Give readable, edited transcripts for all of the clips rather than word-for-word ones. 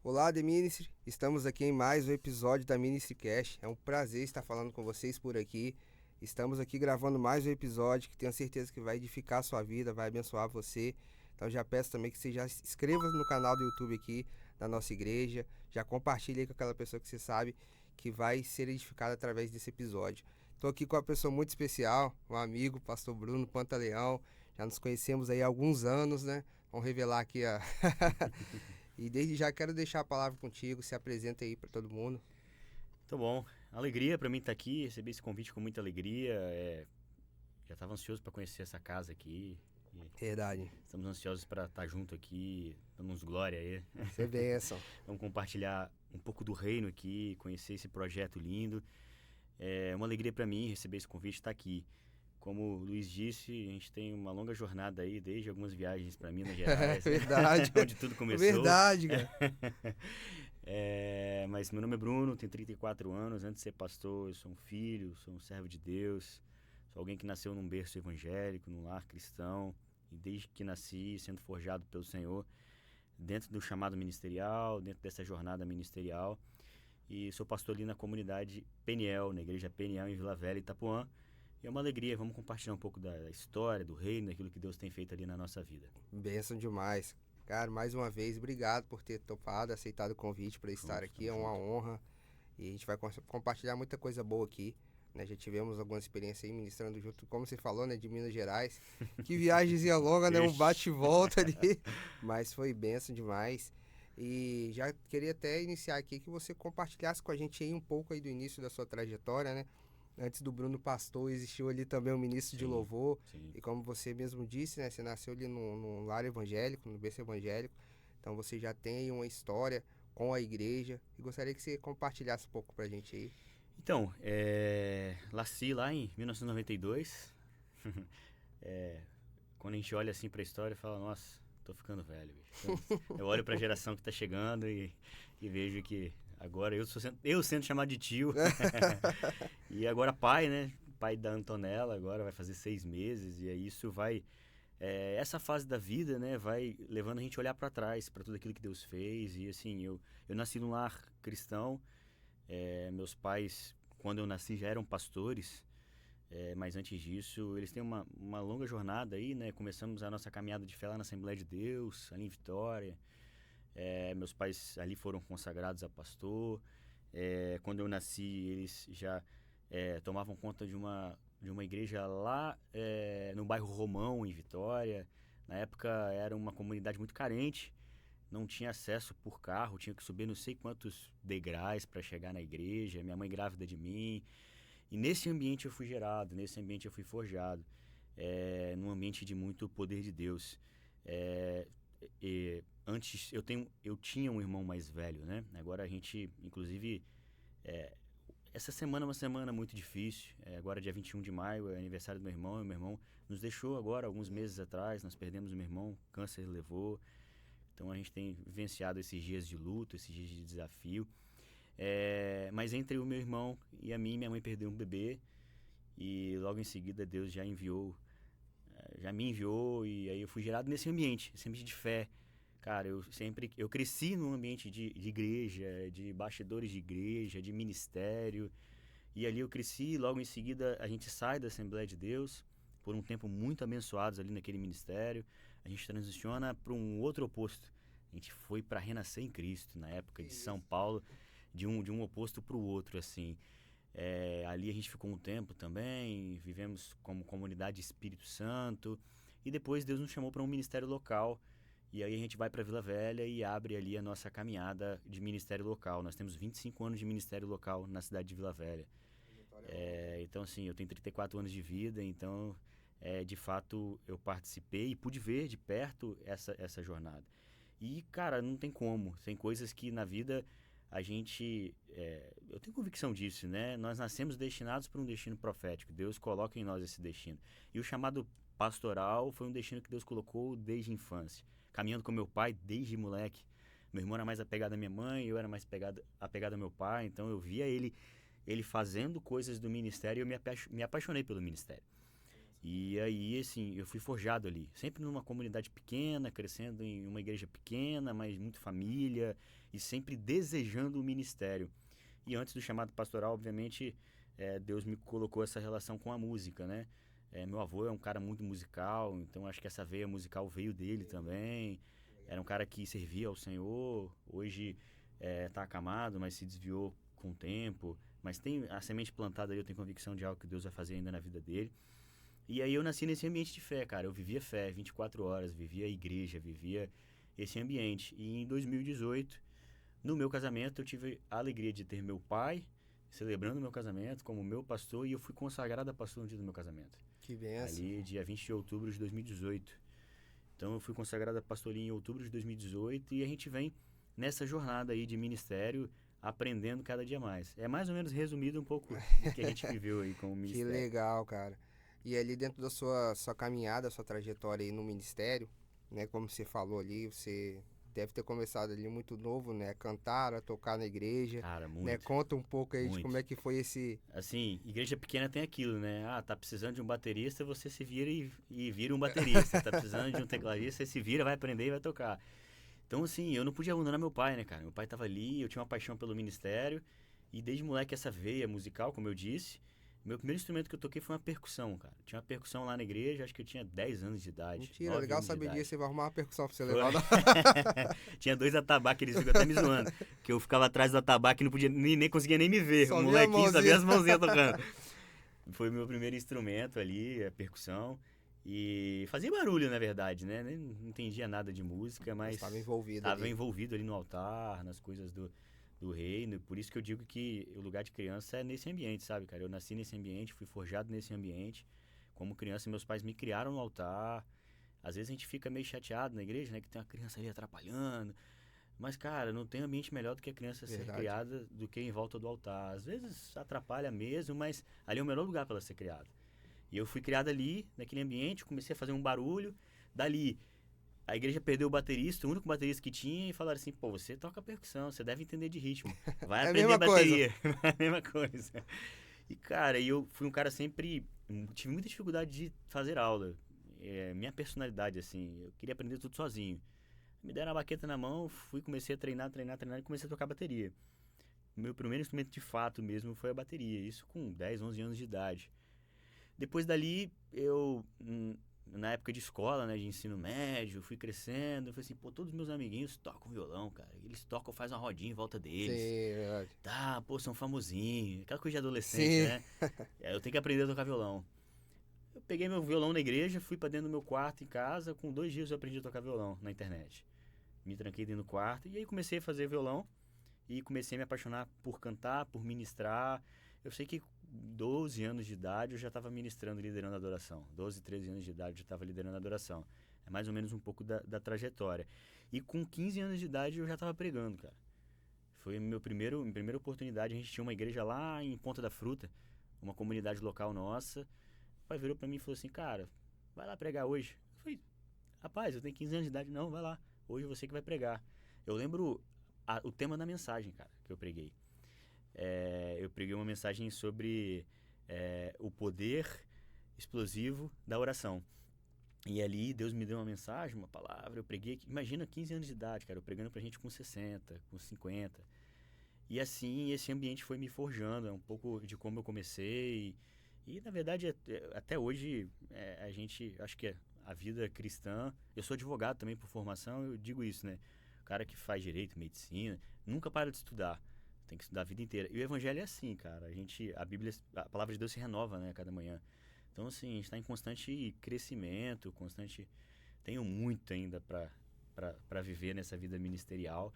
Olá, The Ministry. Estamos aqui em mais um episódio da Ministry Cast. É um prazer estar falando com vocês por aqui. Estamos aqui gravando mais um episódio que tenho certeza que vai edificar a sua vida, vai abençoar você. Então já peço também que você já se inscreva no canal do YouTube aqui da nossa igreja. Já compartilhe aí com aquela pessoa que você sabe que vai ser edificada através desse episódio. Estou aqui com uma pessoa muito especial, um amigo, pastor Bruno Pantaleão. Já nos conhecemos aí há alguns anos, né? Vamos revelar aqui a... E desde já quero deixar a palavra contigo, se apresenta aí para todo mundo. Tá bom. Alegria para mim estar aqui, recebi esse convite com muita alegria. Já estava ansioso para conhecer essa casa aqui. Verdade. Estamos ansiosos para estar junto aqui, damos glória aí. Isso é bênção. Vamos compartilhar um pouco do reino aqui, conhecer esse projeto lindo. É uma alegria para mim receber esse convite e estar aqui. Como o Luiz disse, a gente tem uma longa jornada aí, desde algumas viagens para Minas Gerais. Verdade. Onde tudo começou. Verdade, cara. Mas meu nome é Bruno, tenho 34 anos. Antes de ser pastor, eu sou um filho, sou um servo de Deus. Sou alguém que nasceu num berço evangélico, num lar cristão. E desde que nasci, sendo forjado pelo Senhor, dentro do chamado ministerial, dentro dessa jornada ministerial. E sou pastor ali na comunidade Peniel, na igreja Peniel em Vila Velha, Itapuã. E é uma alegria, vamos compartilhar um pouco da história, do reino, daquilo que Deus tem feito ali na nossa vida. Bênção demais. Cara, mais uma vez, obrigado por ter topado, aceitado o convite para estar aqui. É uma honra. E a gente vai compartilhar muita coisa boa aqui. Né? Já tivemos algumas experiências aí ministrando junto, como você falou, né? De Minas Gerais. Que viagemzinha longa, né? Um bate e volta ali. Mas foi bênção demais. E já queria até iniciar aqui que você compartilhasse com a gente aí um pouco aí do início da sua trajetória, né? Antes do Bruno Pastor, existiu ali também o ministro de louvor. Sim. E como você mesmo disse, né? Você nasceu ali num lar evangélico, no berço evangélico. Então você já tem aí uma história com a igreja. E gostaria que você compartilhasse um pouco pra gente aí. Então, nasci lá em 1992. Quando a gente olha assim pra história, fala, nossa, tô ficando velho, bicho. Eu olho pra geração que tá chegando e vejo que agora eu sendo chamado de tio. E agora pai, né? Pai da Antonella, agora vai fazer 6 meses. E aí isso vai... essa fase da vida, né? Vai levando a gente a olhar pra trás, pra tudo aquilo que Deus fez. E assim, eu nasci num lar cristão. Meus pais, quando eu nasci, já eram pastores. Mas antes disso, eles têm uma longa jornada aí, né? Começamos a nossa caminhada de fé lá na Assembleia de Deus, ali em Vitória. Meus pais ali foram consagrados a pastor. Quando eu nasci, eles já tomavam conta de uma igreja lá no bairro Romão, em Vitória. Na época era uma comunidade muito carente, não tinha acesso por carro, tinha que subir não sei quantos degraus para chegar na igreja. Minha mãe grávida de mim. E nesse ambiente eu fui gerado, nesse ambiente eu fui forjado, num ambiente de muito poder de Deus. Antes eu tinha um irmão mais velho, né? Agora a gente, inclusive, essa semana é uma semana muito difícil. Agora dia 21 de maio é aniversário do meu irmão, e meu irmão nos deixou agora, alguns meses atrás, nós perdemos o meu irmão, câncer levou. Então a gente tem vivenciado esses dias de luto, esses dias de desafio. Mas entre o meu irmão e a mim, minha mãe perdeu um bebê. E logo em seguida Deus já me enviou. E aí eu fui gerado nesse ambiente de fé. Cara, eu cresci num ambiente de igreja, de bastidores de igreja, de ministério. E ali eu cresci, logo em seguida a gente sai da Assembleia de Deus, por um tempo muito abençoados ali naquele ministério. A gente transiciona para um outro oposto. A gente foi para Renascer em Cristo, na época de São Paulo, de um oposto para o outro, assim. Ali a gente ficou um tempo também, vivemos como comunidade Espírito Santo. E depois Deus nos chamou para um ministério local. E aí a gente vai para Vila Velha e abre ali a nossa caminhada de ministério local. Nós temos 25 anos de ministério local na cidade de Vila Velha. Então, assim, eu tenho 34 anos de vida, então, de fato, eu participei e pude ver de perto essa jornada. E, cara, não tem como. Tem coisas que na vida a gente... eu tenho convicção disso, né? Nós nascemos destinados para um destino profético. Deus coloca em nós esse destino. E o chamado pastoral foi um destino que Deus colocou desde a infância. Caminhando com meu pai desde moleque. Meu irmão era mais apegado à minha mãe, eu era mais apegado ao meu pai. Então eu via ele fazendo coisas do ministério e eu me apaixonei pelo ministério. E aí, assim, eu fui forjado ali. Sempre numa comunidade pequena, crescendo em uma igreja pequena, mas muito família, e sempre desejando o ministério. E antes do chamado pastoral, obviamente, Deus me colocou essa relação com a música, né? Meu avô é um cara muito musical, então acho que essa veia musical veio dele também. Era um cara que servia ao Senhor, hoje está acamado, mas se desviou com o tempo. Mas tem a semente plantada ali, eu tenho convicção de algo que Deus vai fazer ainda na vida dele. E aí eu nasci nesse ambiente de fé, cara. Eu vivia fé 24 horas, vivia a igreja, vivia esse ambiente. E em 2018, no meu casamento, eu tive a alegria de ter meu pai celebrando meu casamento como meu pastor, e eu fui consagrado a pastor no dia do meu casamento. Que benção. Ali, dia 20 de outubro de 2018. Então eu fui consagrado a pastor ali em outubro de 2018 e a gente vem nessa jornada aí de ministério aprendendo cada dia mais. É mais ou menos resumido um pouco do que a gente viveu aí com o Que ministério. legal, cara. E ali dentro da sua caminhada, sua trajetória aí no ministério, né? Como você falou ali, você deve ter começado ali muito novo, né? A cantar, a tocar na igreja, Cara, né? muito, Conta um pouco aí de como muito. é que foi esse... Assim, igreja pequena tem aquilo, né? Ah, tá precisando de um baterista, você se vira e vira um baterista. Tá precisando de um tecladista, você se vira, vai aprender e vai tocar. Então, assim, eu não podia abandonar meu pai, né, cara? Meu pai tava ali, eu tinha uma paixão pelo ministério. E desde moleque essa veia musical, como eu disse. Meu primeiro instrumento que eu toquei foi uma percussão, cara. Tinha uma percussão lá na igreja, acho que eu tinha 10 anos de idade, Mentira, 9 legal anos de saber disso. idade. Você vai arrumar uma percussão pra você Foi. levar lá. Tinha dois atabaques, eles ficam até me zoando. Que eu ficava atrás do atabaque e não podia, nem conseguia nem me ver. Só O vi a molequinho só via mãozinha. as mãozinhas tocando. Foi meu primeiro instrumento ali, a percussão. E fazia barulho, na verdade, né? Nem não entendia nada de música, Mas mas estava envolvido estava ali. envolvido ali no altar, nas coisas do reino. Por isso que eu digo que o lugar de criança é nesse ambiente, sabe, cara? Eu nasci nesse ambiente, fui forjado nesse ambiente. Como criança, meus pais me criaram no altar. Às vezes a gente fica meio chateado na igreja, né? Que tem uma criança ali atrapalhando. Mas, cara, não tem ambiente melhor do que a criança ser Verdade. criada do que em volta do altar. Às vezes atrapalha mesmo, mas ali é o melhor lugar para ela ser criada. E eu fui criado ali, naquele ambiente, comecei a fazer um barulho. Dali, a igreja perdeu o baterista, o único baterista que tinha, e falaram assim: pô, você toca percussão, você deve entender de ritmo. Vai É a aprender mesma coisa. bateria. É a mesma coisa. E, cara, eu fui um cara sempre. Tive muita dificuldade de fazer aula. Minha personalidade, assim, eu queria aprender tudo sozinho. Me deram a baqueta na mão, comecei a treinar e comecei a tocar bateria. Meu primeiro instrumento de fato mesmo foi a bateria, isso com 10, 11 anos de idade. Depois dali, na época de escola, né, de ensino médio, fui crescendo, eu falei assim, pô, todos os meus amiguinhos tocam violão, cara. Eles tocam, faz uma rodinha em volta Sim, deles. verdade. Tá, pô, são famosinhos, aquela coisa de adolescente, Sim. né? Eu tenho que aprender a tocar violão. Eu peguei meu violão na igreja, fui pra dentro do meu quarto em casa, com 2 dias eu aprendi a tocar violão na internet. Me tranquei dentro do quarto e aí comecei a fazer violão e comecei a me apaixonar por cantar, por ministrar. Eu sei que 12 anos de idade eu já estava ministrando, liderando a adoração. 12, 13 anos de idade eu já estava liderando a adoração. É mais ou menos um pouco da trajetória. E com 15 anos de idade eu já estava pregando, cara. Foi minha primeira oportunidade. A gente tinha uma igreja lá em Ponta da Fruta, uma comunidade local nossa. O pai virou para mim e falou assim, cara, vai lá pregar hoje. Eu falei, rapaz, eu tenho 15 anos de idade. Não, vai lá. Hoje você que vai pregar. Eu lembro o tema da mensagem, cara, que eu preguei. Eu preguei uma mensagem sobre o poder explosivo da oração. E ali Deus me deu uma mensagem, uma palavra, eu preguei, imagina 15 anos de idade, cara, eu pregando pra gente com 60, com 50. E assim, esse ambiente foi me forjando, é um pouco de como eu comecei. E na verdade, até hoje, a gente, acho que a vida cristã, eu sou advogado também por formação, eu digo isso, né? O cara que faz direito, medicina, nunca para de estudar. Tem que estudar a vida inteira. E o evangelho é assim, cara. A Bíblia, a palavra de Deus se renova, né, a cada manhã. Então, assim, a gente está em constante crescimento, tenho muito ainda para viver nessa vida ministerial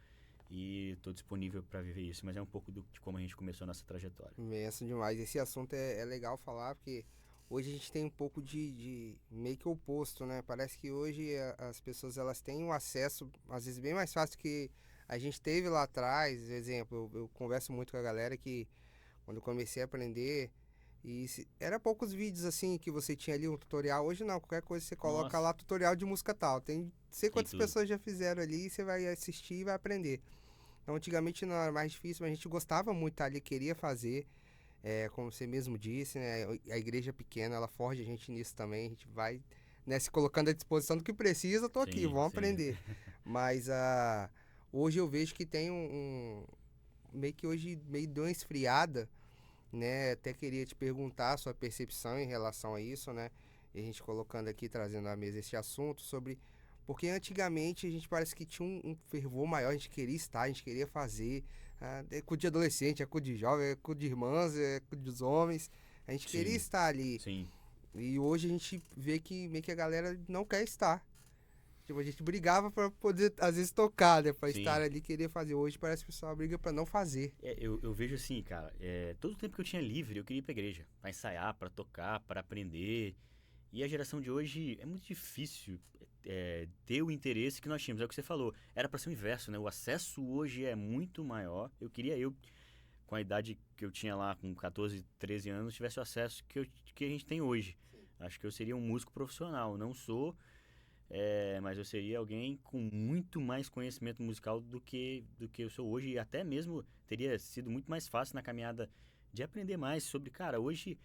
e estou disponível para viver isso. Mas é um pouco de como a gente começou a nossa trajetória. Imenso demais. Esse assunto é legal falar, porque hoje a gente tem um pouco de meio que oposto, né? Parece que hoje as pessoas elas têm um acesso, às vezes, bem mais fácil que a gente teve lá atrás. Exemplo, eu converso muito com a galera que quando eu comecei a aprender, era poucos vídeos assim que você tinha ali um tutorial. Hoje não, qualquer coisa você coloca Nossa, lá tutorial de música tal. Tem não sei tem quantas tudo. pessoas já fizeram ali, você vai assistir e vai aprender. Então antigamente não era mais difícil, mas a gente gostava muito ali, queria fazer. Como você mesmo disse, né? A igreja pequena, ela forja a gente nisso também. A gente vai, né, se colocando à disposição do que precisa, tô aqui, Sim, vamos sim. aprender. Mas hoje eu vejo que tem meio que hoje meio deu uma esfriada, né? Até queria te perguntar a sua percepção em relação a isso, né? E a gente colocando aqui, trazendo à mesa esse assunto sobre. Porque antigamente a gente parece que tinha um fervor maior, a gente queria estar, a gente queria fazer. É culto de adolescente, é culto de jovem, é culto de irmãs, é culto dos homens. A gente queria Sim, estar ali. sim, E hoje a gente vê que meio que a galera não quer estar. Tipo, a gente brigava pra poder, às vezes, tocar, né? Pra estar sim. ali, querer fazer. Hoje parece que o pessoal briga pra não fazer. Eu vejo assim, cara, todo o tempo que eu tinha livre, eu queria ir pra igreja, pra ensaiar, pra tocar, pra aprender. E a geração de hoje é muito difícil ter o interesse que nós tínhamos. É o que você falou, era pra ser o inverso, né? O acesso hoje é muito maior. Eu, com a idade que eu tinha lá, com 14, 13 anos, tivesse o acesso que a gente tem hoje. Acho que eu seria um músico profissional. Não sou, mas eu seria alguém com muito mais conhecimento musical do que eu sou hoje. E até mesmo teria sido muito mais fácil na caminhada de aprender mais sobre, cara, hoje.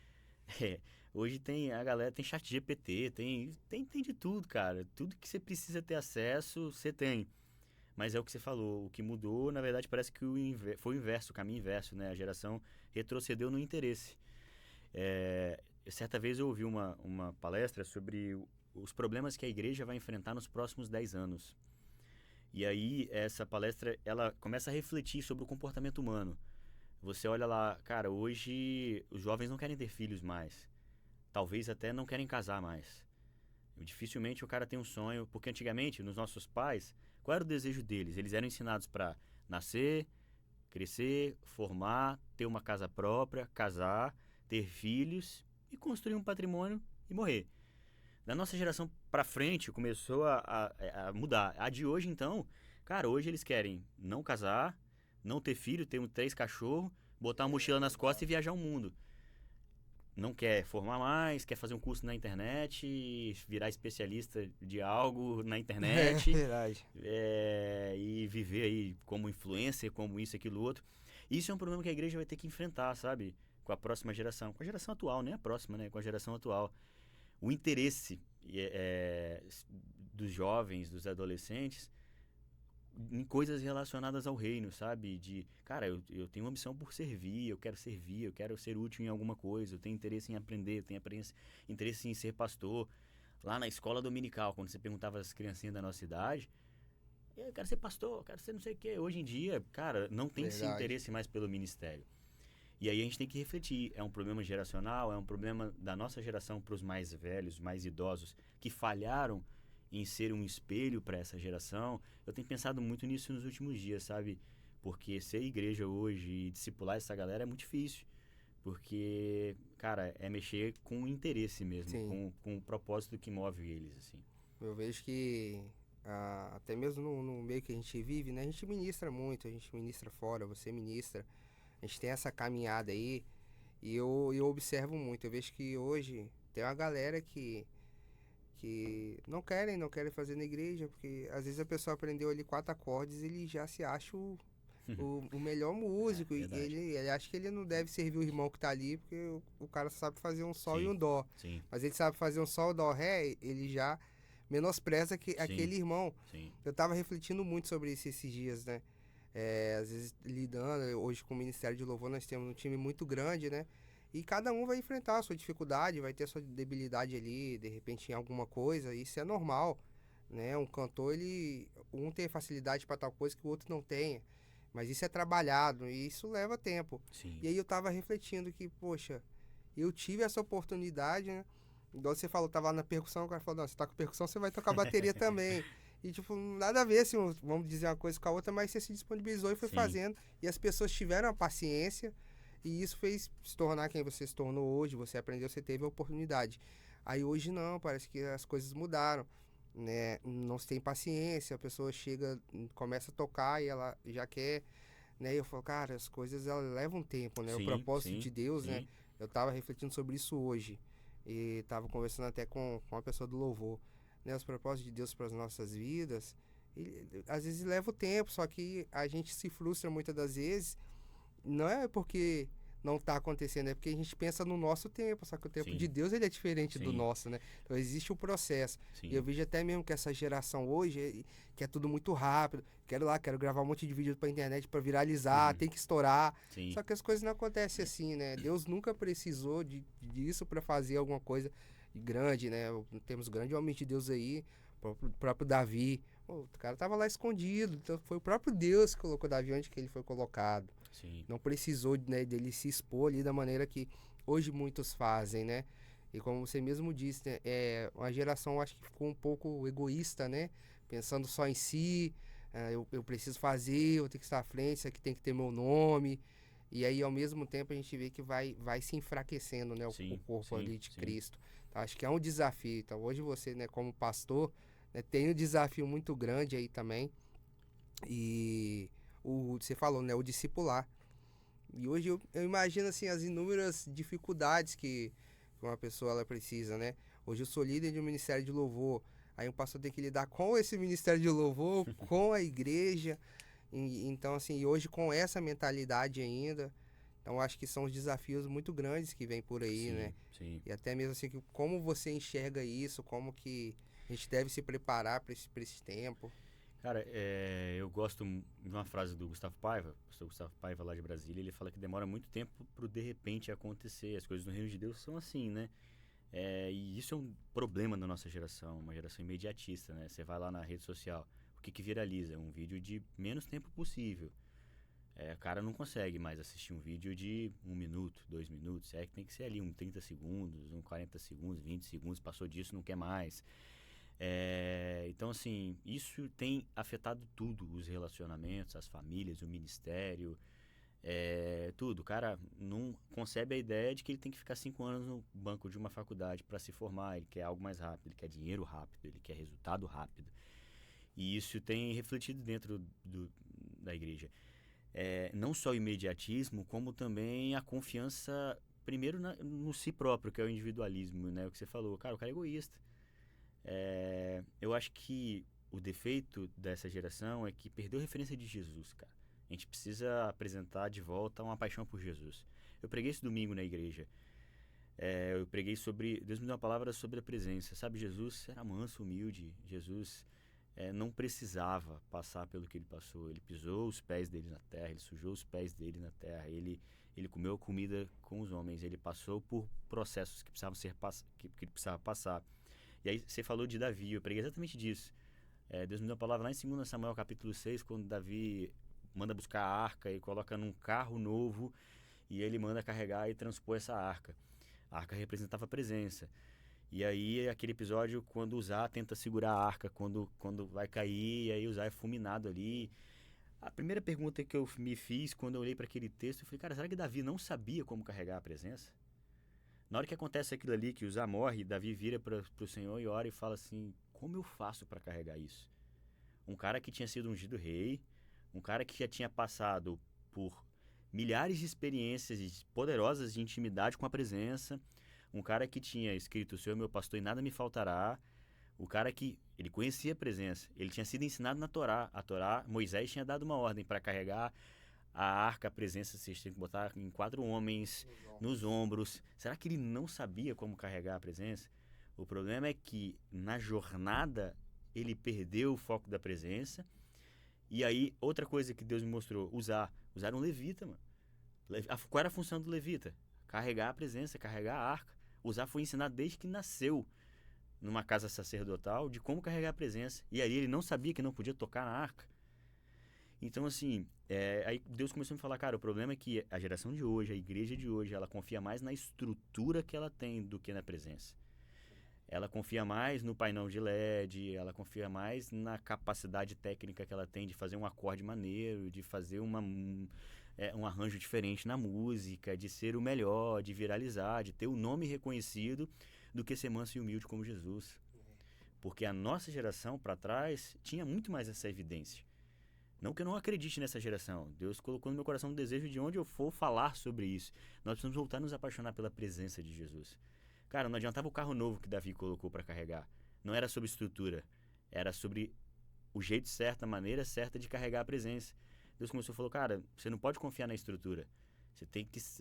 É, hoje a galera tem chat GPT, tem de tudo, cara. Tudo que você precisa ter acesso, você tem. Mas é o que você falou, o que mudou, na verdade, parece que foi o inverso, o caminho inverso, né? A geração retrocedeu no interesse. Certa vez eu ouvi uma palestra sobre os problemas que a igreja vai enfrentar nos próximos 10 anos. E aí, essa palestra, ela começa a refletir sobre o comportamento humano. Você olha lá, cara, hoje os jovens não querem ter filhos mais. Talvez até não querem casar mais. Dificilmente o cara tem um sonho, porque antigamente, nos nossos pais, qual era o desejo deles? Eles eram ensinados para nascer, crescer, formar, ter uma casa própria, casar, ter filhos e construir um patrimônio e morrer. Da nossa geração para frente começou a mudar. A de hoje, então, cara, hoje eles querem não casar, não ter filho, ter 3 cachorros, botar uma mochila nas costas e viajar o mundo. Não quer formar mais, quer fazer um curso na internet, virar especialista de algo na É internet, verdade. e viver aí como influencer, como isso, aquilo, outro. Isso é um problema que a igreja vai ter que enfrentar, sabe? Com a próxima geração. Com a geração atual, nem a próxima, né? Com a geração atual. O interesse dos jovens, dos adolescentes, em coisas relacionadas ao reino, sabe? Cara, eu tenho uma missão por servir, eu quero ser útil em alguma coisa, eu tenho interesse em aprender, eu tenho interesse em ser pastor. Lá na escola dominical, quando você perguntava às criancinhas da nossa idade, eu quero ser pastor, eu quero ser não sei o quê. Hoje em dia, cara, não tem esse Verdade. interesse mais pelo ministério. E aí a gente tem que refletir, é um problema geracional, é um problema da nossa geração para os mais velhos, mais idosos, que falharam em ser um espelho para essa geração. Eu tenho pensado muito nisso nos últimos dias, sabe? Porque ser igreja hoje e discipular essa galera é muito difícil. Porque, cara, é mexer com o interesse mesmo, Sim. com o propósito que move eles, assim. Eu vejo que até mesmo no meio que a gente vive, né? A gente ministra muito, a gente ministra fora, você ministra. A gente tem essa caminhada aí e eu observo muito. Eu vejo que hoje tem uma galera que não querem fazer na igreja, porque às vezes a pessoa aprendeu ali 4 acordes e ele já se acha o melhor músico. E Verdade. ele acha que ele não deve servir o irmão que tá ali, porque o cara sabe fazer um sol e Sim, um dó. sim, Mas ele sabe fazer um sol, dó, ré, ele já menospreza sim, aquele irmão. sim, Eu tava refletindo muito sobre isso esses dias, né? Às vezes lidando, hoje com o Ministério de Louvor nós temos um time muito grande, né? E cada um vai enfrentar a sua dificuldade, vai ter a sua debilidade ali, de repente em alguma coisa, isso é normal, né? Um cantor, um tem facilidade para tal coisa que o outro não tenha, mas isso é trabalhado e isso leva tempo. sim, E aí eu tava refletindo que, poxa, eu tive essa oportunidade, né? Igual você falou, tava lá na percussão, o cara falou, não, você tá com percussão, você vai tocar bateria também. E, tipo, nada a ver, assim, vamos dizer uma coisa com a outra, mas você se disponibilizou e foi sim, fazendo. E as pessoas tiveram a paciência, e isso fez se tornar quem você se tornou hoje, você aprendeu, você teve a oportunidade. Aí hoje não, parece que as coisas mudaram, né? Não se tem paciência, a pessoa chega, começa a tocar e ela já quer, né? E eu falo, cara, as coisas elas levam tempo, né? O sim, propósito sim, de Deus, né? sim, Eu tava refletindo sobre isso hoje. E tava conversando até com uma pessoa do louvor, né? Os propósitos de Deus para as nossas vidas, às vezes leva o tempo, só que a gente se frustra muitas das vezes, não é porque não tá acontecendo, é porque a gente pensa no nosso tempo, só que o tempo Sim. de Deus ele é diferente do Sim. nosso, né? Então existe o processo. Sim. E eu vejo até mesmo que essa geração hoje que é tudo muito rápido. Quero gravar um monte de vídeo pra internet pra viralizar, tem que estourar. Sim. Só que as coisas não acontecem assim, né? Deus nunca precisou disso pra fazer alguma coisa grande, né? Temos grandes homens de Deus aí, o próprio Davi. Pô, o cara tava lá escondido, então foi o próprio Deus que colocou Davi onde que ele foi colocado. Sim. Não precisou, né, dele se expor ali da maneira que hoje muitos fazem, né? E como você mesmo disse, né, uma geração acho que ficou um pouco egoísta, né? Pensando só em si, eu preciso fazer, eu tenho que estar à frente, isso aqui tem que ter meu nome. E aí, ao mesmo tempo, a gente vê que vai se enfraquecendo, né, o Sim. corpo Sim. ali de Sim. Cristo. Então, acho que é um desafio. Então, hoje você, né, como pastor, né, tem um desafio muito grande aí também. E você falou, né, o discipular. E hoje eu imagino assim as inúmeras dificuldades que uma pessoa ela precisa, né? Hoje eu sou líder de um ministério de louvor, aí um pastor tem que lidar com esse ministério de louvor, com a igreja, então assim, e hoje com essa mentalidade ainda, então acho que são os desafios muito grandes que vem por aí, Sim. né? Sim. E até mesmo assim, como você enxerga isso, como que a gente deve se preparar para esse tempo. Cara, eu gosto de uma frase do Gustavo Paiva, pastor Gustavo Paiva lá de Brasília. Ele fala que demora muito tempo pro de repente acontecer. As coisas no reino de Deus são assim, né? E isso é um problema da nossa geração, uma geração imediatista, né? Você vai lá na rede social, o que viraliza? Um vídeo de menos tempo possível. O cara não consegue mais assistir um vídeo de 1 minuto, 2 minutos. É que tem que ser ali 30 segundos, 40 segundos, 20 segundos. Passou disso, não quer mais. Então, assim, isso tem afetado tudo, os relacionamentos, as famílias, o ministério, tudo. O cara não concebe a ideia de que ele tem que ficar 5 anos no banco de uma faculdade para se formar. Ele quer algo mais rápido, ele quer dinheiro rápido, ele quer resultado rápido. E isso tem refletido dentro da igreja. Não só o imediatismo, como também a confiança, primeiro no si próprio, que é o individualismo, né? O que você falou, cara, o cara é egoísta. Eu acho que o defeito dessa geração é que perdeu a referência de Jesus, cara. A gente precisa apresentar de volta uma paixão por Jesus. Eu preguei esse domingo na igreja. Eu preguei sobre... Deus me deu uma palavra sobre a presença. Sabe, Jesus era manso, humilde. Jesus não precisava passar pelo que ele passou. Ele pisou os pés dele na terra, ele sujou os pés dele na terra. Ele comeu comida com os homens. Ele passou por processos que precisavam que ele precisava passar. E aí você falou de Davi, eu preguei exatamente disso. Deus me deu uma palavra lá em 2 Samuel capítulo 6, quando Davi manda buscar a arca e coloca num carro novo e ele manda carregar e transpor essa arca. A arca representava a presença. E aí aquele episódio quando Uzá tenta segurar a arca, quando vai cair, e aí Uzá é fulminado ali. A primeira pergunta que eu me fiz quando eu olhei para aquele texto, eu falei, cara, será que Davi não sabia como carregar a presença? Na hora que acontece aquilo ali, que Uzá morre, Davi vira para o Senhor e ora e fala assim, como eu faço para carregar isso? Um cara que tinha sido ungido rei, um cara que já tinha passado por milhares de experiências poderosas de intimidade com a presença, um cara que tinha escrito, o Senhor é meu pastor e nada me faltará, o cara que, ele conhecia a presença, ele tinha sido ensinado na Torá, a Torá, Moisés tinha dado uma ordem para carregar a arca, a presença, vocês têm que botar em 4 homens nos ombros. Será que ele não sabia como carregar a presença? O problema é que na jornada ele perdeu o foco da presença. E aí, outra coisa que Deus me mostrou, usar um levita, mano. Qual era a função do levita? Carregar a presença, carregar a arca. Uzá foi ensinado desde que nasceu numa casa sacerdotal de como carregar a presença. E aí ele não sabia que não podia tocar na arca. Então, assim, aí Deus começou a me falar, cara, o problema é que a geração de hoje, a igreja de hoje, ela confia mais na estrutura que ela tem do que na presença. Ela confia mais no painel de LED, ela confia mais na capacidade técnica que ela tem de fazer um acorde maneiro, de fazer um arranjo diferente na música, de ser o melhor, de viralizar, de ter o nome reconhecido, do que ser manso e humilde como Jesus. Porque a nossa geração, para trás, tinha muito mais essa evidência. Não que eu não acredite nessa geração. Deus colocou no meu coração um desejo de onde eu for falar sobre isso. Nós precisamos voltar a nos apaixonar pela presença de Jesus. Cara, não adiantava o carro novo que Davi colocou para carregar. Não era sobre estrutura. Era sobre o jeito certo, a maneira certa de carregar a presença. Deus começou a falar, cara, você não pode confiar na estrutura.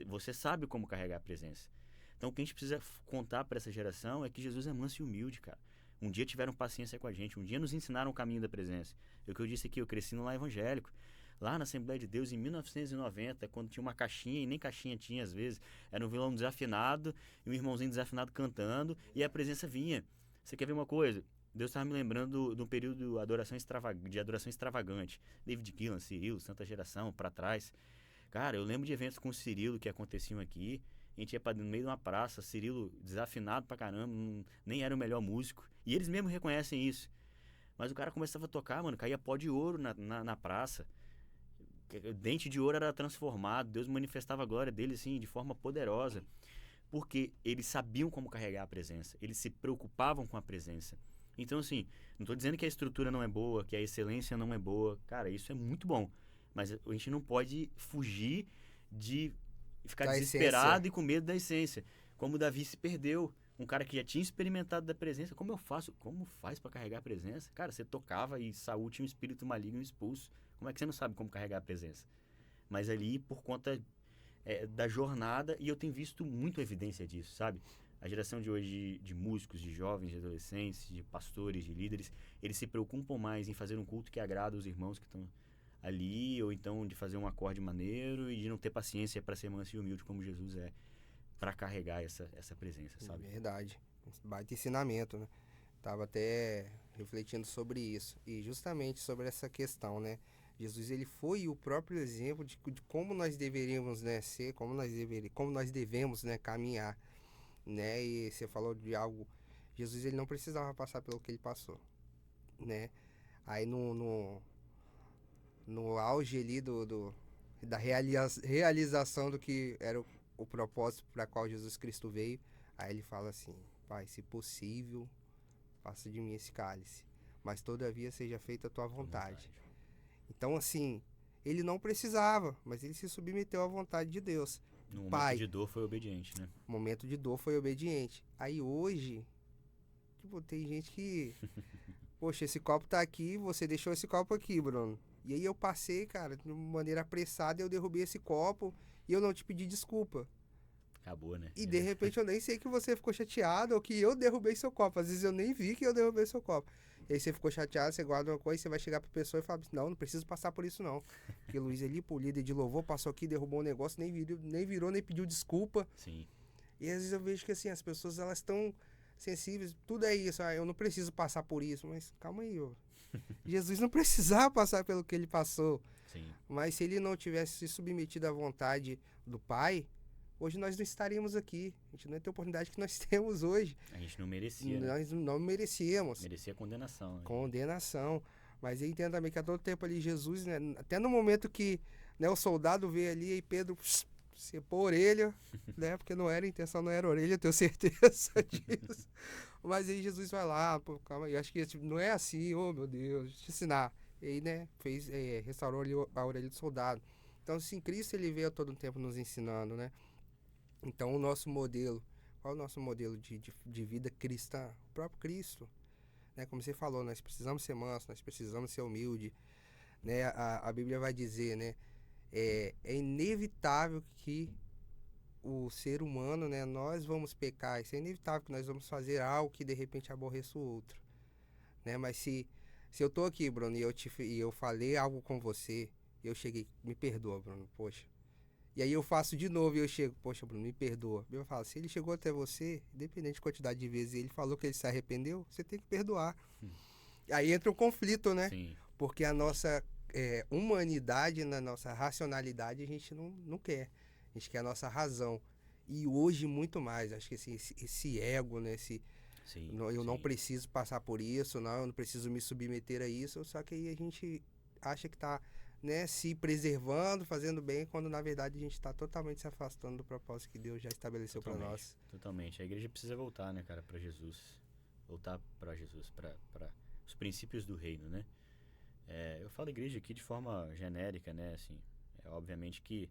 Você sabe como carregar a presença. Então, o que a gente precisa contar para essa geração é que Jesus é manso e humilde, cara. Um dia tiveram paciência com a gente, um dia nos ensinaram o caminho da presença. É o que eu disse aqui, eu cresci no lar evangélico. Lá na Assembleia de Deus, em 1990, quando tinha uma caixinha, e nem caixinha tinha às vezes, era um violão desafinado, e um irmãozinho desafinado cantando, e a presença vinha. Você quer ver uma coisa? Deus estava me lembrando de um período de adoração extravagante. David Gillan, Cirilo, Santa Geração, para trás. Cara, eu lembro de eventos com o Cirilo que aconteciam aqui. A gente ia no meio de uma praça, Cirilo desafinado pra caramba, nem era o melhor músico. E eles mesmos reconhecem isso. Mas o cara começava a tocar, mano, caía pó de ouro na praça. O dente de ouro era transformado, Deus manifestava a glória dele, assim, de forma poderosa. Porque eles sabiam como carregar a presença, eles se preocupavam com a presença. Então, assim, não tô dizendo que a estrutura não é boa, que a excelência não é boa. Cara, isso é muito bom. Mas a gente não pode fugir de ficar Da desesperado essência. e com medo da essência. Como Davi se perdeu. Um cara que já tinha experimentado da presença. Como eu faço? Como faz para carregar a presença? Cara, você tocava e Saul tinha um espírito maligno expulso. Como é que você não sabe como carregar a presença? Mas ali, por conta da jornada, e eu tenho visto muito evidência disso, sabe? A geração de hoje de músicos, de jovens, de adolescentes, de pastores, de líderes, eles se preocupam mais em fazer um culto que agrada os irmãos que estão ali, ou então de fazer um acorde maneiro e de não ter paciência para ser manso e humilde como Jesus é, para carregar essa presença, sabe? Verdade. Baita ensinamento, né? Tava até refletindo sobre isso. E justamente sobre essa questão, né? Jesus, ele foi o próprio exemplo de como nós deveríamos, né, ser, como nós devemos, né, caminhar, né? E você falou de algo, Jesus, ele não precisava passar pelo que ele passou, né? Aí no auge ali da realização do que era o propósito para qual Jesus Cristo veio, aí ele fala assim: Pai, se possível, passa de mim esse cálice, mas todavia seja feita a tua Tua vontade. vontade. Então, assim, ele não precisava, mas ele se submeteu à vontade de Deus. No momento Pai, de dor foi obediente, né? momento de dor, foi obediente. Aí hoje, tipo, tem gente que, poxa, esse copo tá aqui, você deixou esse copo aqui, Bruno. E aí eu passei, cara, de maneira apressada, eu derrubei esse copo e eu não te pedi desculpa. Acabou, né? E de repente eu nem sei que você ficou chateado ou que eu derrubei seu copo. Às vezes eu nem vi que eu derrubei seu copo. E aí você ficou chateado, você guarda uma coisa, você vai chegar pra pessoa e fala assim: não, não preciso passar por isso não. Porque Luiz ali, pô, líder de louvor, passou aqui, derrubou um negócio, nem pediu desculpa. Sim. E às vezes eu vejo que assim, as pessoas elas estão sensíveis, tudo é isso, eu não preciso passar por isso, mas calma aí, ó. Jesus não precisava passar pelo que ele passou, Sim. mas se ele não tivesse se submetido à vontade do Pai, hoje nós não estaríamos aqui. A gente não ia ter a oportunidade que nós temos hoje. A gente não merecia, né? Nós não merecíamos Merecia condenação, né? condenação. Mas eu entendo também que a todo tempo ali Jesus, né, até no momento que, né, o soldado veio ali e Pedro cepou a orelha, né? Porque não era a intenção, não era a orelha, eu tenho certeza disso. Mas aí Jesus vai lá, pô, calma aí, acho que tipo, não é assim, oh meu Deus, deixa eu te ensinar. E aí, né, restaurou ali a orelha do soldado. Então, assim, Cristo ele veio a todo tempo nos ensinando, né? Então, o nosso modelo, qual é o nosso modelo de vida cristã? O próprio Cristo, né? Como você falou, nós precisamos ser mansos, nós precisamos ser humildes, né? A Bíblia vai dizer, né? É inevitável que o ser humano, né? Nós vamos pecar, isso é inevitável que nós vamos fazer algo que de repente aborreça o outro, né? Mas se eu tô aqui, Bruno, e eu falei algo com você, eu cheguei, me perdoa, Bruno, poxa. E aí eu faço de novo e eu chego, poxa, Bruno, me perdoa. Eu falo, se ele chegou até você, independente da quantidade de vezes, ele falou que ele se arrependeu, você tem que perdoar. Aí entra o conflito, né? Sim. Porque a nossa humanidade, na nossa racionalidade, a gente não quer. A gente quer a nossa razão. E hoje muito mais, acho que esse ego, né? Sim. Eu não Sim. preciso passar por isso, não, eu não preciso me submeter a isso, só que aí a gente acha que tá, né, se preservando, fazendo bem, quando na verdade a gente está totalmente se afastando do propósito que Deus já estabeleceu para nós. Totalmente. A igreja precisa voltar, né, cara, para Jesus. Voltar para Jesus, para os princípios do reino, né? Eu falo igreja aqui de forma genérica, né? Assim, obviamente que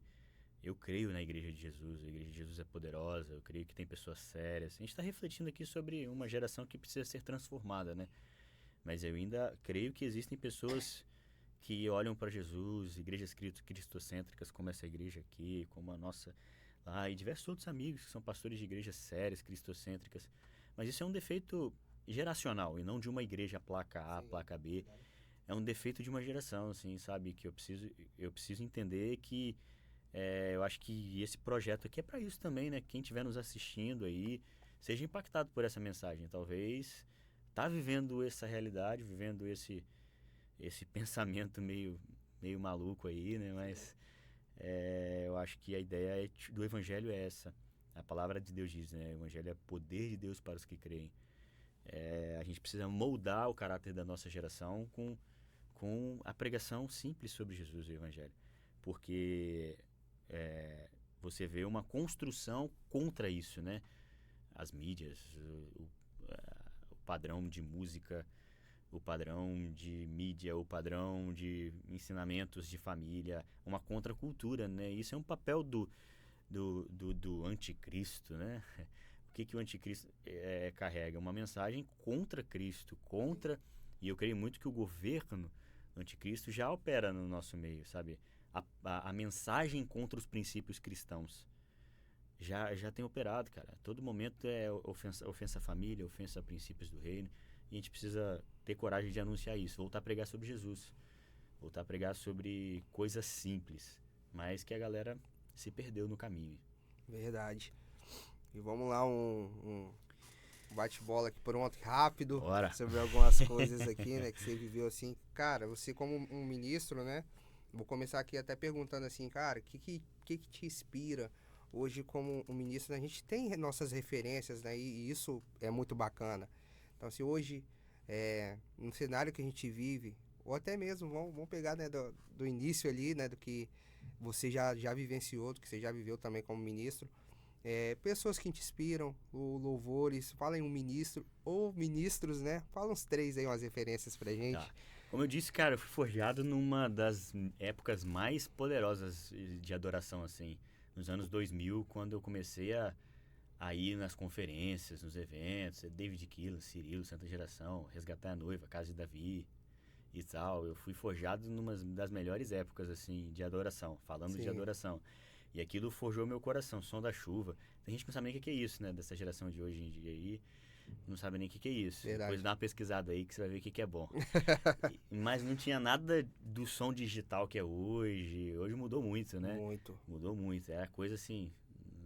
eu creio na igreja de Jesus. A igreja de Jesus é poderosa. Eu creio que tem pessoas sérias. A gente está refletindo aqui sobre uma geração que precisa ser transformada, né? Mas eu ainda creio que existem pessoas que olham para Jesus, igrejas cristocêntricas como essa igreja aqui, como a nossa lá, e diversos outros amigos que são pastores de igrejas sérias, cristocêntricas. Mas isso é um defeito geracional e não de uma igreja placa A, Sim, placa B. verdade. É um defeito de uma geração, assim, sabe? Que eu preciso entender que eu acho que esse projeto aqui é para isso também, né? Quem estiver nos assistindo aí, seja impactado por essa mensagem. Talvez tá vivendo essa realidade, vivendo esse pensamento meio maluco aí, né? Mas eu acho que a ideia do evangelho é essa. A palavra de Deus diz, né? O evangelho é poder de Deus para os que creem. A gente precisa moldar o caráter da nossa geração com a pregação simples sobre Jesus e o evangelho. Porque você vê uma construção contra isso, né? As mídias, o padrão de música, o padrão de mídia, o padrão de ensinamentos de família, uma contracultura, né? Isso é um papel do anticristo, né? O que o anticristo carrega? Uma mensagem contra Cristo, e eu creio muito que o governo anticristo já opera no nosso meio, sabe? A mensagem contra os princípios cristãos já tem operado, cara. A todo momento é ofensa à família, ofensa a princípios do reino. E a gente precisa ter coragem de anunciar isso. Voltar a pregar sobre Jesus. Voltar a pregar sobre coisas simples. Mas que a galera se perdeu no caminho. Verdade. E vamos lá, um bate-bola aqui pronto, rápido, Bora. sobre algumas coisas aqui, né, que você viveu assim. Cara, você como um ministro, né, vou começar aqui até perguntando assim, cara, o que te inspira hoje como um ministro? A gente tem nossas referências, né, e isso é muito bacana. Então, se hoje, no cenário que a gente vive, ou até mesmo, vamos pegar, né, do início ali, né, do que você já vivenciou, do que você já viveu também como ministro, pessoas que te inspiram, louvores, fala em um ministro, ou ministros, né, fala uns 3 aí, umas referências pra gente. Tá. Como eu disse, cara, eu fui forjado numa das épocas mais poderosas de adoração, assim. Nos anos 2000, quando eu comecei a ir nas conferências, nos eventos, David Keelan, Cirilo, Santa Geração, Resgatar a Noiva, Casa de Davi e tal. Eu fui forjado numa das melhores épocas, assim, de adoração, falando de Sim, adoração. E aquilo forjou meu coração, Som da Chuva. Tem gente que não sabe nem o que é isso, né, dessa geração de hoje em dia aí. Não sabe nem o que é isso. verdade. Depois dá uma pesquisada aí que você vai ver o que é bom. Mas não tinha nada do som digital que é hoje. Hoje mudou muito, né? Muito. Mudou muito. Era coisa assim,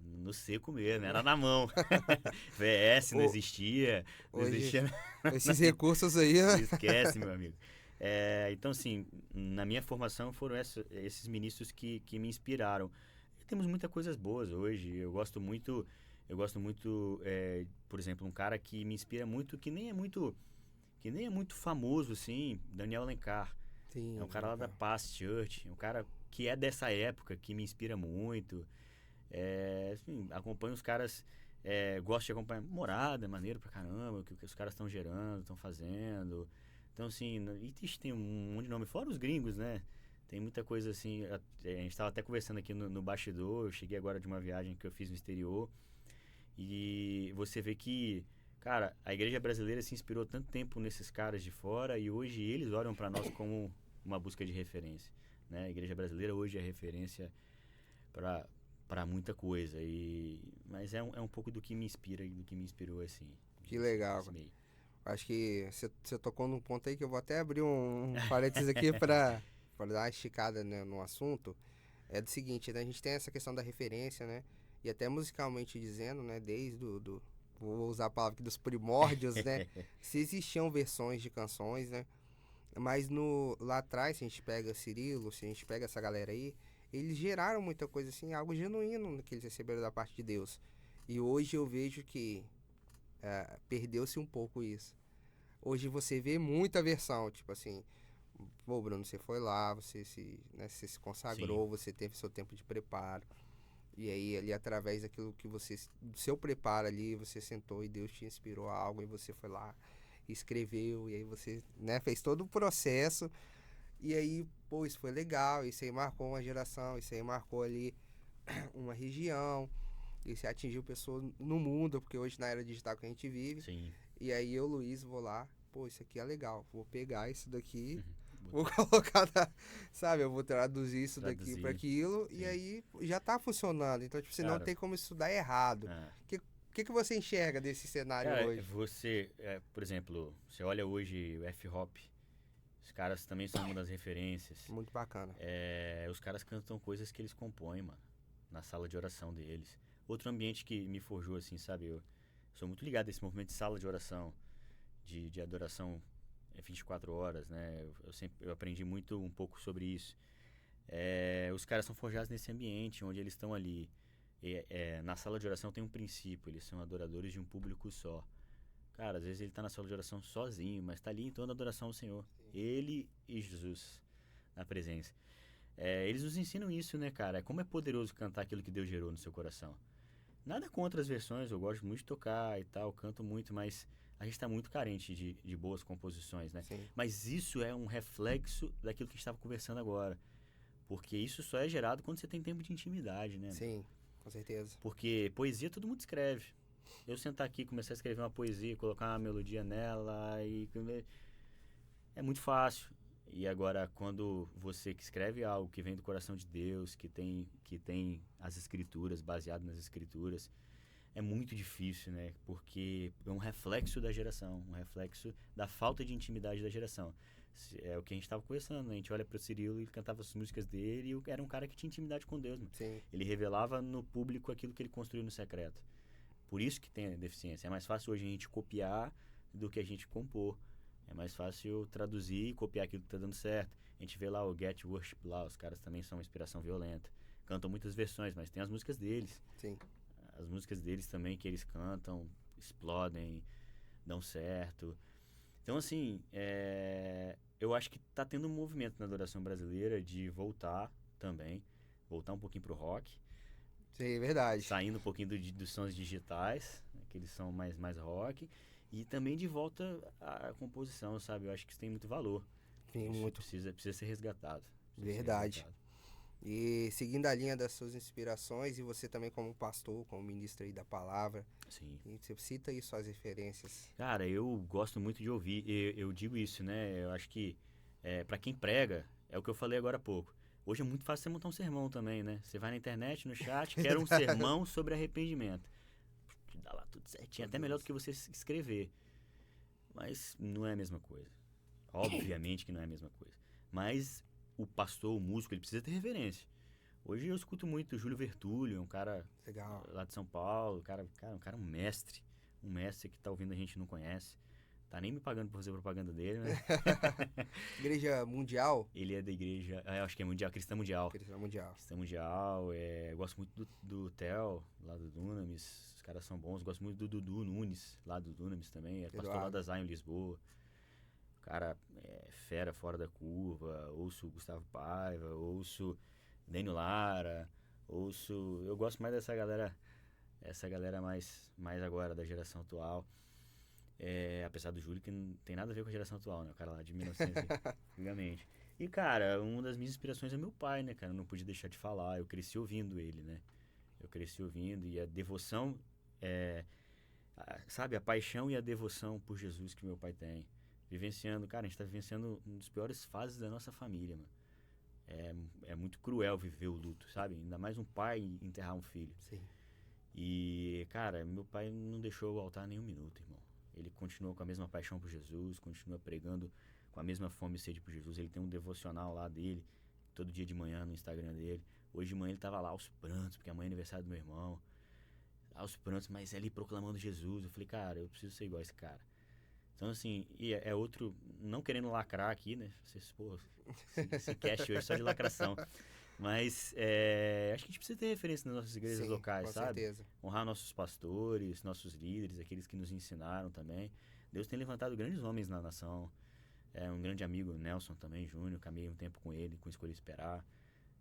no seco mesmo, era na mão. VS não Ho- existia. Não Hoje, existia. esses recursos aí, né? Esquece, meu amigo. Então, assim, na minha formação foram esses ministros que me inspiraram. E temos muitas coisas boas hoje. Eu gosto muito, por exemplo, um cara que me inspira muito, que nem é muito famoso, assim, Daniel Alencar. Sim, É um cara lá da Paz Church, um cara que é dessa época, que me inspira muito. Assim, acompanho os caras, gosto de acompanhar Morada, é maneiro pra caramba, o que os caras estão gerando, estão fazendo. Então, assim, e tem um monte de nome, fora os gringos, né? Tem muita coisa assim, a gente estava até conversando aqui no bastidor, eu cheguei agora de uma viagem que eu fiz no exterior, e você vê que, cara, a igreja brasileira se inspirou tanto tempo nesses caras de fora e hoje eles olham para nós como uma busca de referência, né? A igreja brasileira hoje é referência para muita coisa, mas é um pouco do que me inspira e do que me inspirou, assim. que legal. Esse meio. Acho que você tocou num ponto aí que eu vou até abrir um parênteses aqui para dar uma esticada, né, no assunto. É do seguinte, né, a gente tem essa questão da referência, né? E até musicalmente dizendo, né, desde vou usar a palavra aqui, dos primórdios, né? Se existiam versões de canções, né? Mas lá atrás, se a gente pega Cirilo, se a gente pega essa galera aí, eles geraram muita coisa assim, algo genuíno que eles receberam da parte de Deus. E hoje eu vejo que perdeu-se um pouco isso. Hoje você vê muita versão, tipo assim, pô, Bruno, você foi lá, você se Sim, consagrou, você teve seu tempo de preparo. E aí, ali, através daquilo que do seu preparo ali, você sentou e Deus te inspirou a algo e você foi lá, escreveu, e aí você, né, fez todo o processo. E aí, pô, isso foi legal, isso aí marcou uma geração, isso aí marcou ali uma região, isso atingiu pessoas no mundo, porque hoje na era digital que a gente vive. sim. E aí eu, Luiz, vou lá, pô, isso aqui é legal, vou pegar isso daqui, vou colocar, sabe, eu vou traduzir isso daqui Traduzir, para aquilo e sim. aí já tá funcionando. Então, tipo, você não Cara, tem como isso dar errado. é. O que você enxerga desse cenário Cara, hoje? por exemplo, você olha hoje o F-Hop, os caras também são uma das referências. Muito bacana. Os caras cantam coisas que eles compõem, mano, na sala de oração deles. Outro ambiente que me forjou, assim, sabe? Eu sou muito ligado a esse movimento de sala de oração, de adoração 24 horas, né? Eu aprendi muito um pouco sobre isso. Os caras são forjados nesse ambiente, onde eles estão ali. Na sala de oração tem um princípio, eles são adoradores de um público só. Cara, às vezes ele tá na sala de oração sozinho, mas tá ali em toda a adoração ao Senhor. Ele e Jesus na presença. Eles nos ensinam isso, né, cara? Como é poderoso cantar aquilo que Deus gerou no seu coração. Nada contra as versões, eu gosto muito de tocar e tal, canto muito, mas a gente tá muito carente de boas composições, né? Sim, Mas isso é um reflexo daquilo que a gente estava conversando agora. Porque isso só é gerado quando você tem tempo de intimidade, né? sim, com certeza. Porque poesia todo mundo escreve. Eu sentar aqui, começar a escrever uma poesia, colocar uma melodia nela e é muito fácil. E agora, quando você que escreve algo que vem do coração de Deus, que tem as escrituras, baseado nas escrituras, é muito difícil, né? Porque é um reflexo da geração, um reflexo da falta de intimidade da geração. É o que a gente estava conversando, né? A gente olha para o Cirilo e ele cantava as músicas dele e era um cara que tinha intimidade com Deus, mano. Sim, Ele revelava no público aquilo que ele construiu no secreto. Por isso que tem a deficiência. É mais fácil hoje a gente copiar do que a gente compor. É mais fácil traduzir e copiar aquilo que tá dando certo. A gente vê lá o Get Worship lá, os caras também são uma inspiração violenta. Cantam muitas versões, mas tem as músicas deles. sim. As músicas deles também que eles cantam, explodem, dão certo. Então, assim, eu acho que tá tendo um movimento na adoração brasileira de voltar também, voltar um pouquinho pro rock, Sim, é verdade. saindo um pouquinho dos sons digitais, né, que eles são mais rock, e também de volta à composição, sabe? Eu acho que isso tem muito valor. Sim, Isso muito. precisa ser resgatado. Precisa ser Verdade. resgatado. E seguindo a linha das suas inspirações, e você também como pastor, como ministro aí da palavra, Sim. e você cita aí suas referências. Cara, eu gosto muito de ouvir. Eu digo isso, né? Eu acho que para quem prega, é o que eu falei agora há pouco. Hoje é muito fácil você montar um sermão também, né? Você vai na internet, no chat, quer um sermão sobre arrependimento. Te dá lá tudo certinho, até melhor do que você escrever. Mas não é a mesma coisa. Obviamente que não é a mesma coisa. Mas o pastor, o músico, ele precisa ter reverência. Hoje eu escuto muito o Júlio Vertúlio, um cara Legal. lá de São Paulo, um mestre. Um mestre que tá ouvindo a gente e não conhece. Tá nem me pagando por fazer propaganda dele, né? Igreja Mundial? Ele é da igreja, eu acho que é mundial, Cristã Mundial. Igreja Mundial. Cristã Mundial, eu gosto muito do Theo, lá do Dunamis. Os caras são bons. Gosto muito do Dudu Nunes, lá do Dunamis também. É pastor lá Eduardo. da Zion Lisboa. O cara é fera fora da curva. Ouço o Gustavo Paiva, ouço Daniel Lara, ouço... Eu gosto mais dessa galera, essa galera mais agora, da geração atual. Apesar do Júlio, que não tem nada a ver com a geração atual, né? O cara lá de 1900, antigamente. E, cara, uma das minhas inspirações é meu pai, né, cara? Eu não podia deixar de falar. Eu cresci ouvindo ele, né? Eu cresci ouvindo e a devoção, sabe? A paixão e a devoção por Jesus que meu pai tem. Vivenciando, cara, a gente tá vivenciando uma das piores fases da nossa família, mano. É muito cruel viver o luto, sabe? Ainda mais um pai enterrar um filho. Sim. E, cara, meu pai não deixou o altar nem um minuto, irmão. Ele continuou com a mesma paixão por Jesus, continua pregando com a mesma fome e sede por Jesus. Ele tem um devocional lá dele, todo dia de manhã no Instagram dele. Hoje de manhã ele tava lá aos prantos, porque amanhã é aniversário do meu irmão. Aos prantos, mas ali proclamando Jesus. Eu falei, cara, eu preciso ser igual a esse cara. Então, assim, e é outro, não querendo lacrar aqui, né? Vocês, pô, esse cast hoje é só de lacração. Mas acho que a gente precisa ter referência nas nossas igrejas Sim, locais, com sabe? certeza. Honrar nossos pastores, nossos líderes, aqueles que nos ensinaram também. Deus tem levantado grandes homens na nação. Um grande amigo, Nelson também, Júnior, caminhei um tempo com ele, com Escolha Esperar,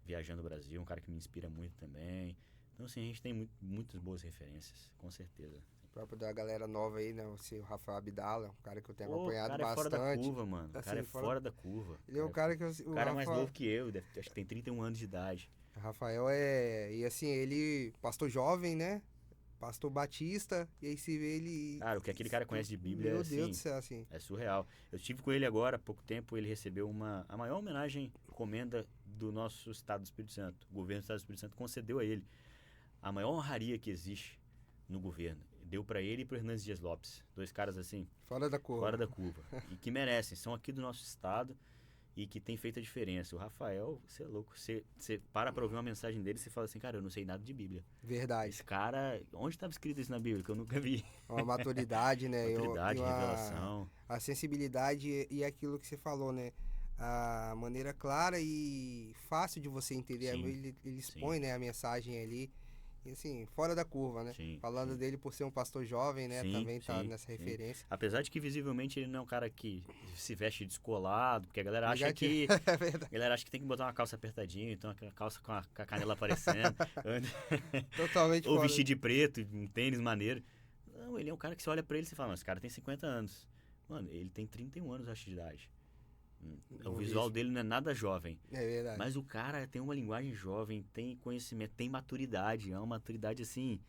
viajando o Brasil, um cara que me inspira muito também. Então, assim, a gente tem muitas boas referências, com certeza. O próprio da galera nova aí, né? O Rafael Abdala, um cara que eu tenho Pô, o acompanhado cara é fora da bastante. curva, mano. O cara Assim, é fora da curva. Ele é o cara que O cara é mais novo que eu, acho que tem 31 anos de idade. Rafael é. E assim, ele, pastor jovem, né? pastor batista, e aí se vê ele... Cara, o que aquele cara conhece de Bíblia Meu é Deus do assim, céu, assim. é surreal. Eu estive com ele agora, há pouco tempo, ele recebeu a maior homenagem, comenda do nosso Estado do Espírito Santo. O governo do Estado do Espírito Santo concedeu a ele a maior honraria que existe no governo. Deu pra ele e pro Hernandes Dias Lopes. Dois caras assim, Fora da curva. fora da curva. E que merecem, são aqui do nosso estado e que tem feito a diferença. O Rafael, você é louco. Você para pra ouvir uma mensagem dele e você fala assim, cara, eu não sei nada de Bíblia. Verdade. Esse cara, onde estava escrito isso na Bíblia? Que eu nunca vi. Uma maturidade, né? Maturidade, e revelação. a sensibilidade e aquilo que você falou, né? A maneira clara e fácil de você entender. Sim, Ele sim. expõe, né, a mensagem ali. E assim, fora da curva, né? Sim, Falando sim. dele por ser um pastor jovem, né? Sim, Também tá sim, nessa sim. referência. Apesar de que visivelmente ele não é um cara que se veste descolado, porque a galera acha Negativo. que. É verdade. A galera acha que tem que botar uma calça apertadinha, então a calça com a canela aparecendo. Totalmente Ou fora. vestir de preto, um tênis maneiro. Não, ele é um cara que você olha pra ele e você fala, mas esse cara tem 50 anos. Mano, ele tem 31 anos, acho, de idade. O Não visual vejo. dele não é nada jovem. É verdade. Mas o cara tem uma linguagem jovem, tem conhecimento, tem maturidade. É uma maturidade, assim,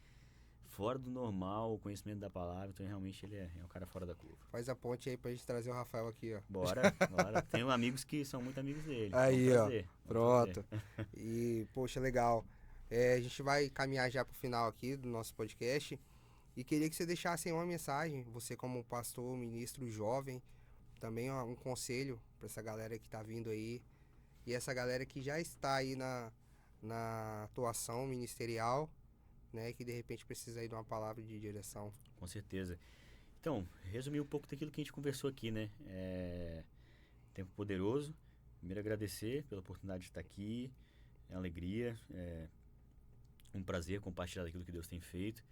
fora do normal, o conhecimento da palavra. Então, realmente, ele é um cara fora da curva. Faz a ponte aí pra gente trazer o Rafael aqui, ó. Bora, bora. Tenho amigos que são muito amigos dele. Aí, Vamos ó. trazer, vamos Pronto. trazer. E, poxa, legal. A gente vai caminhar já pro final aqui do nosso podcast. E queria que você deixasse aí uma mensagem, você como pastor, ministro jovem, também um conselho para essa galera que tá vindo aí. E essa galera que já está aí na atuação ministerial, né? Que de repente precisa aí de uma palavra de direção. Com certeza. Então, resumir um pouco daquilo que a gente conversou aqui, né? Tempo poderoso. Primeiro, agradecer pela oportunidade de estar aqui. É uma alegria, é um prazer compartilhar daquilo que Deus tem feito.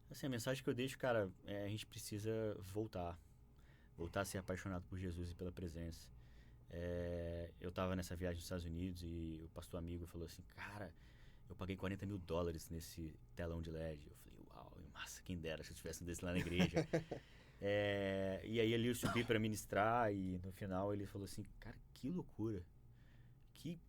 Assim, a mensagem que eu deixo, cara, a gente precisa voltar a ser apaixonado por Jesus e pela presença. Eu tava nessa viagem nos Estados Unidos e o pastor amigo falou assim, cara, eu paguei $40 mil nesse telão de LED. Eu falei, uau, massa, quem dera se eu tivesse um desse lá na igreja. E aí ali eu subi para ministrar e no final ele falou assim, cara, que loucura, que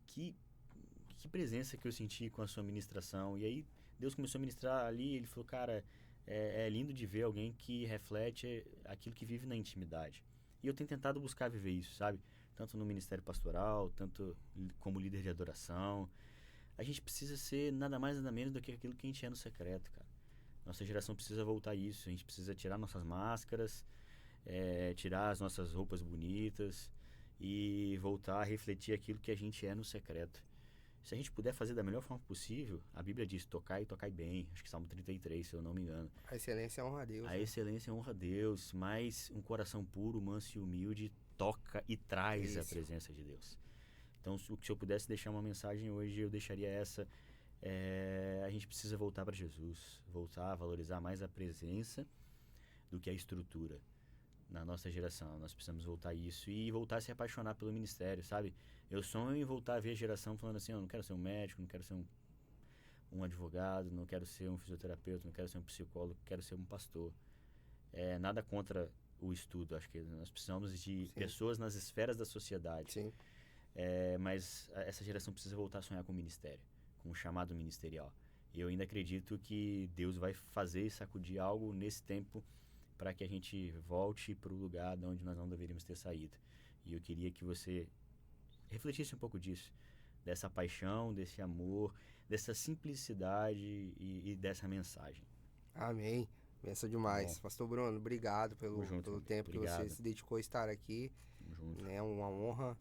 presença que eu senti com a sua ministração. E aí Deus começou a ministrar ali, ele falou, cara, é lindo de ver alguém que reflete aquilo que vive na intimidade. E eu tenho tentado buscar viver isso, sabe? Tanto no ministério pastoral, tanto como líder de adoração. A gente precisa ser nada mais nada menos do que aquilo que a gente é no secreto, cara. Nossa geração precisa voltar a isso. A gente precisa tirar nossas máscaras, tirar as nossas roupas bonitas e voltar a refletir aquilo que a gente é no secreto. Se a gente puder fazer da melhor forma possível, a Bíblia diz, tocai e tocai bem. Acho que Salmo 33, se eu não me engano. A excelência honra a Deus. A excelência honra a Deus, mas um coração puro, manso e humilde toca e traz a presença de Deus. Então, se eu pudesse deixar uma mensagem hoje, eu deixaria essa. A gente precisa voltar para Jesus, voltar a valorizar mais a presença do que a estrutura na nossa geração. Nós precisamos voltar a isso e voltar a se apaixonar pelo ministério, sabe? Eu sonho em voltar a ver a geração falando assim, eu não quero ser um médico, não quero ser um advogado, não quero ser um fisioterapeuta, não quero ser um psicólogo, quero ser um pastor. Nada contra o estudo, acho que nós precisamos de pessoas nas esferas da sociedade. Sim. Mas essa geração precisa voltar a sonhar com o ministério, com o chamado ministerial. E eu ainda acredito que Deus vai fazer e sacudir algo nesse tempo para que a gente volte para o lugar de onde nós não deveríamos ter saído. E eu queria que você refletisse um pouco disso, dessa paixão, desse amor, dessa simplicidade e dessa mensagem. Amém. Benção demais. Bom. Pastor Bruno, obrigado pelo tempo Obrigado. que você se dedicou a estar aqui. Junto. Né, uma honra.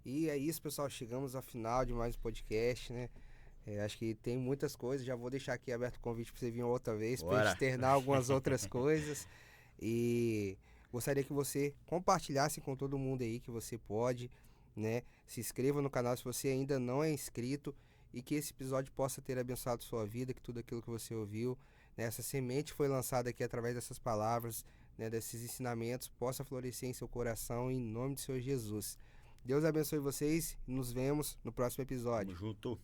E é isso, pessoal. Chegamos ao final de mais um podcast, né? Acho que tem muitas coisas. Já vou deixar aqui aberto o convite para você vir outra vez, para a gente externar algumas outras coisas. E gostaria que você compartilhasse com todo mundo aí que você pode, né? Se inscreva no canal se você ainda não é inscrito e que esse episódio possa ter abençoado sua vida, que tudo aquilo que você ouviu, né? Essa semente foi lançada aqui através dessas palavras, né? Desses ensinamentos, possa florescer em seu coração em nome do Senhor Jesus. Deus abençoe vocês e nos vemos no próximo episódio. Tamo junto.